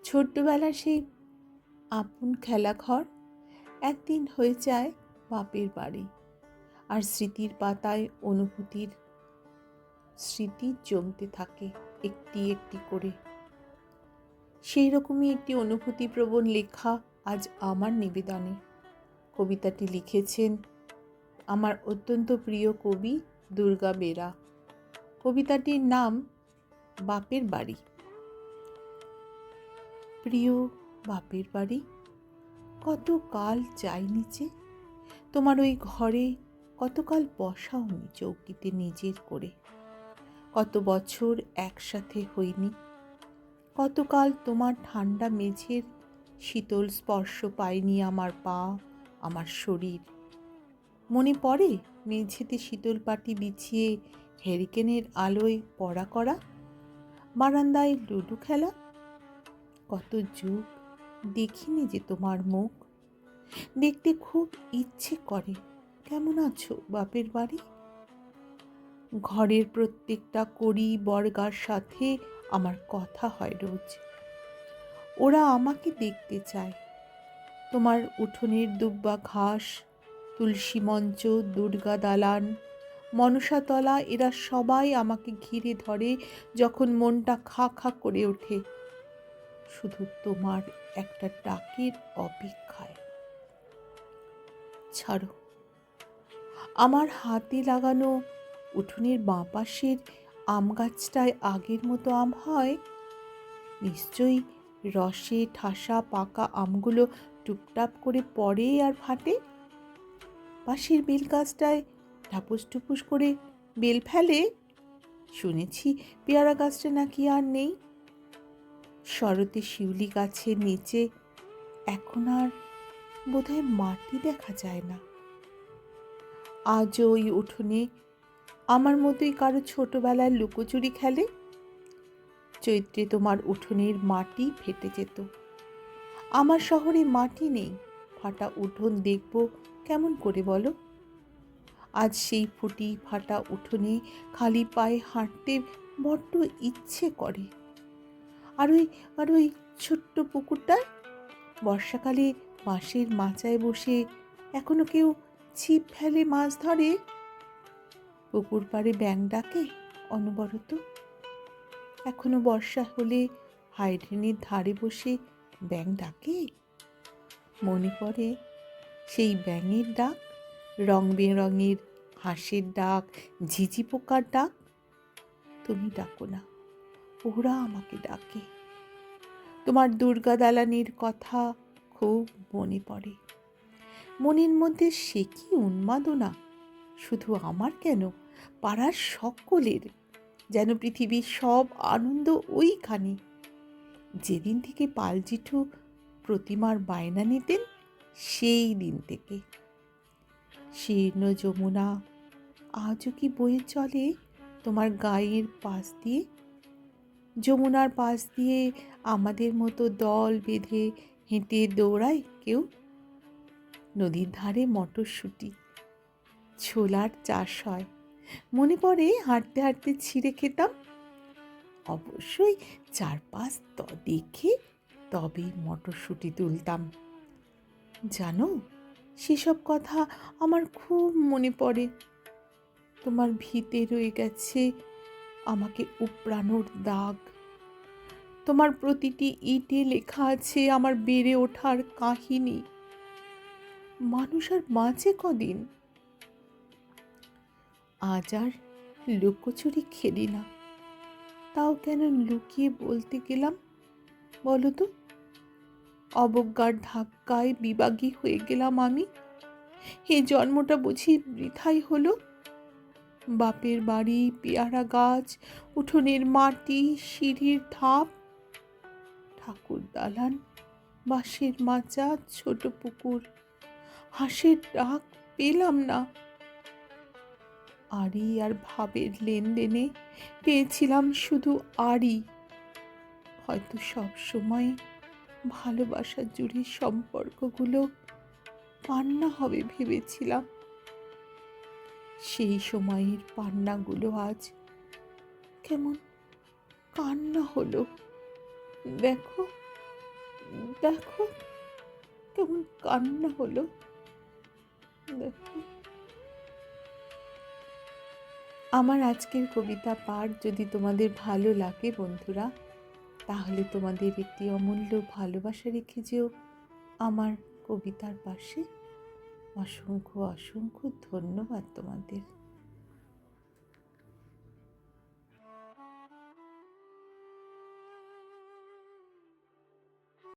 ছোট্টবেলার সেই আপন খেলাঘর একদিন হয়ে যায় বাপের বাড়ি। আর স্মৃতির পাতায় অনুভূতির স্মৃতি জমতে থাকে একটি একটি করে। সেই রকমই একটি অনুভূতিপ্রবণ লেখা আজ আমার নিবেদনে। কবিতাটি লিখেছেন আমার অত্যন্ত প্রিয় কবি দুর্গা বেরা। কবিতাটির নাম বাপের বাড়ি। প্রিয় বাপের বাড়ি, কত কাল যাই নিচে, তোমার ওই ঘরে কতকাল বসাওনি চৌকিতে নিজের করে। কত বছর একসাথে হইনি, কতকাল তোমার ঠান্ডা মেঝের শীতল স্পর্শ পায়নি আমার পা, আমার শরীর। মনে পড়ে মেঝেতে শীতল পাটি বিছিয়ে হেরিকেনের আলোয় পড়া করা, বারান্দায় লুডু খেলা। কত যুগ দেখিনি যে তোমার মুখ, দেখতে খুব ইচ্ছে করে। কেমন আছো বাপের বাড়ি? ঘরের প্রত্যেকটা কড়ি বর্গার সাথে আমার কথা হয় রোজ। ওরা আমাকে দেখতে চায়। তোমার উঠোনের দুব্বা ঘাস, তুলসী মঞ্চ, দুর্গা দালান, মনসাতলা, এরা সবাই আমাকে ঘিরে ধরে যখন মনটা খা খা করে ওঠে শুধু তোমার একটা ডাকের অপেক্ষায়। ছাড়ো, আমার হাতে লাগানো উঠোনের বাঁ পাশের আম গাছটায় আগের মতো আম হয়? নিশ্চয়ই রসে ঠাসা পাকা আমগুলো টুপটাপ করে পড়ে আর ফাটে। পাশের বেল গাছটায় ঠাপুস টুপুস করে বেল ফেলে। শুনেছি পেয়ারা গাছটা নাকি আর নেই। শরতে শিউলি গাছের নিচে এখন আর বোধহয় মাটি দেখা যায় না। আজও ওই উঠোনে আমার মতোই কারো ছোটবেলার লুকোচুরি খেলে। চৈত্রে তোমার উঠোনের মাটি ফেটে যেত। আমার শহরে মাটি নেই, ফাটা উঠোন দেখব কেমন করে বলো? আজ সেই ফুটি ফাটা উঠোনে খালি পায়ে হাঁটতে বড্ড ইচ্ছে করে। আর ওই ছোট্ট পুকুরটায় বর্ষাকালে বাঁশের মাচায় বসে এখনো কেউ ছিপ ফেলে মাছ ধরে। পুকুর পাড়ে ব্যাঙ ডাকে অনবরত। এখনো বর্ষা হলে হাইড্রেনের ধারে বসে ব্যাঙ ডাকে। মনে পড়ে সেই ব্যাঙের ডাক, রং বেরঙের হাঁসের ডাক, ঝিঝি পোকার ডাক। তুমি ডাকো না, ওরা আমাকে ডাকে। তোমার দুর্গা দালানের কথা খুব মনে পড়ে। মনের মধ্যে সে কি উন্মাদনা! শুধু আমার কেন, পাড়ার সকলের। যেন পৃথিবীর সব আনন্দ ওইখানে। যেদিন থেকে পাল জেঠু প্রতিমার বায়না নিতেন সেই দিন থেকে। শীর্ণ যমুনা আজও কি বয়ে চলে তোমার গায়ের পাশ দিয়ে? যমুনার পাশ দিয়ে আমাদের মতো দল বেঁধে হেঁটে দৌড়ায় কেউ। নদীর ধারে মটরশুঁটি, ছোলার চাষ হয়। মনে পড়ে হাঁটতে হাঁটতে ছিঁড়ে খেতাম। অবশ্যই 4-5 দেখে তবেই মটরশুঁটি তুলতাম। জানো, সেসব কথা আমার খুব মনে পড়ে। তোমার ভিতে রয়ে গেছে আমাকে উপড়ানোর দাগ। তোমার প্রতিটি ইটে লেখা আছে আমার বেড়ে ওঠার কাহিনী। মানুষ আর বাঁচে কদিন? আজ আর লুকোচুরি খেলি না। তাও কেন লুকিয়ে বলতে গেলাম বলো তো? অবজ্ঞার ধাক্কায় বিবাগী হয়ে গেলাম আমি। এই জন্মটা বুঝি বৃথাই হলো। বাপের বাড়ি, পেয়ারা গাছ, উঠোনের মাটি, সিঁড়ির ধাপ, ঠাকুর দালান, বাঁশের মাচা, ছোট পুকুর, হাঁসের ডাক পেলাম না। আড়ি আর ভাবের লেনদেনে পেয়েছিলাম শুধু আড়ি। হয়তো সব সময় ভালোবাসা জুড়ে সম্পর্কগুলো পান্না হবে ভেবেছিলাম। সেই সময়ের পান্নাগুলো আজ কেমন কান্না হলো। দেখো, দেখো কেমন কান্না হলো। দেখো, আমার আজকের কবিতা পাঠ যদি তোমাদের ভালো লাগে বন্ধুরা, তাহলে তোমাদের একটি অমূল্য ভালোবাসা রেখে যেও আমার কবিতার পাশে। অসংখ্য অসংখ্য ধন্যবাদ তোমাদের।